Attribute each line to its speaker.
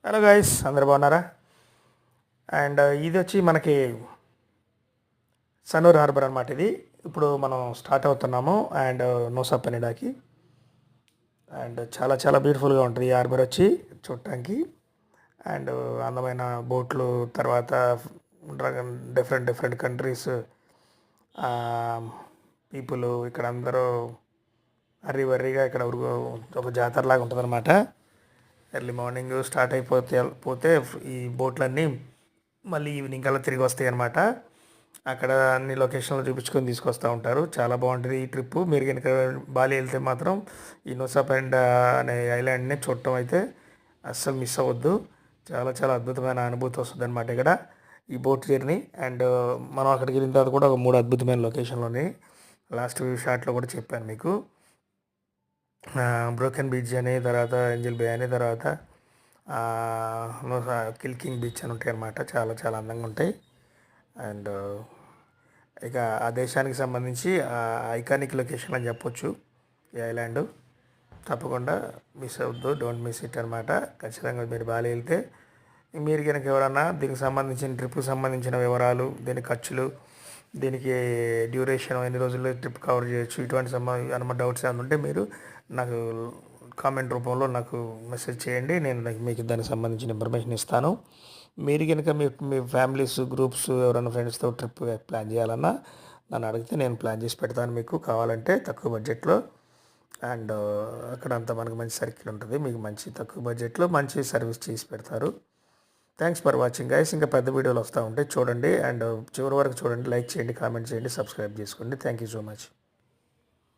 Speaker 1: Hello guys, అందరు బాగున్నారా? And ఇది వచ్చి మనకి సన్నూరు హార్బర్ అనమాట. ఇది ఇప్పుడు మనం స్టార్ట్ అవుతున్నాము అండ్ నూసా పెనిడాకి. అండ్ చాలా చాలా బ్యూటిఫుల్గా ఉంటుంది ఈ హార్బర్ వచ్చి చూడటానికి. అండ్ అందమైన బోట్లు, తర్వాత డిఫరెంట్ డిఫరెంట్ కంట్రీస్ పీపుల్ ఇక్కడ అందరూ హర్రీ బర్రీగా ఇక్కడ ఒక జాతరలాగా ఉంటుందన్నమాట. ఎర్లీ మార్నింగ్ స్టార్ట్ పోతే ఈ బోట్లన్నీ మళ్ళీ ఈవినింగ్ కల్లా తిరిగి వస్తాయి అన్నమాట. అక్కడ అన్ని లొకేషన్లు చూపించుకొని తీసుకొస్తూ ఉంటారు. చాలా బాగుంటుంది ఈ ట్రిప్పు. మీరు కనుక బాలి వెళ్తే మాత్రం ఈ నూసాపెండ అనే ఐలాండ్ని చూడటం అయితే అస్సలు మిస్ అవ్వద్దు. చాలా చాలా అద్భుతమైన అనుభూతి వస్తుంది అనమాట ఇక్కడ ఈ బోట్ జర్నీ. అండ్ మనం అక్కడికి వెళ్ళిన తర్వాత కూడా ఒక 3 అద్భుతమైన లొకేషన్లోని లాస్ట్ షాట్లో కూడా చెప్పాను మీకు. బ్రోకెన్ బీచ్ అని, తర్వాత ఏంజల్ బే అని, తర్వాత కిల్కింగ్ బీచ్ అని ఉంటాయి అన్నమాట. చాలా చాలా అందంగా ఉంటాయి. అండ్ ఇక ఆ దేశానికి సంబంధించి ఐకానిక్ లొకేషన్ అని చెప్పొచ్చు ఈ ఐలాండ్. తప్పకుండా మిస్ అవ్వద్దు, డోంట్ మిస్ ఇట్ అనమాట. ఖచ్చితంగా మీరు బాలి వెళ్తే మీరు కనుక ఎవరన్నా దీనికి సంబంధించిన ట్రిప్కి సంబంధించిన వివరాలు, దీని ఖర్చులు, దీనికి డ్యూరేషన్, ఎన్ని రోజుల్లో ట్రిప్ కవర్ చేయొచ్చు, ఇటువంటి అనుమ డౌట్స్ ఏమైనా ఉంటే మీరు నాకు కామెంట్ రూపంలో నాకు మెసేజ్ చేయండి. నేను మీకు దానికి సంబంధించిన ఇన్ఫర్మేషన్ ఇస్తాను. మీరు కనుక మీ ఫ్యామిలీస్, గ్రూప్స్, ఎవరైనా ఫ్రెండ్స్తో ట్రిప్ ప్లాన్ చేయాలన్నా నన్ను అడిగితే నేను ప్లాన్ చేసి పెడతాను మీకు, కావాలంటే తక్కువ బడ్జెట్లో. అండ్ అక్కడ అంతా మనకు మంచి సర్కిల్ ఉంటుంది, మీకు మంచి తక్కువ బడ్జెట్లో మంచి సర్వీస్ చేసి పెడతారు. Thanks for watching guys. ఇంకా పెద్ద వీడియోలు వస్తూ ఉంటాయి, చూడండి. అండ్ చివరి వరకు చూడండి, లైక్ చేయండి, కామెంట్ చేయండి, సబ్స్క్రైబ్ చేసుకోండి. Thank you so much.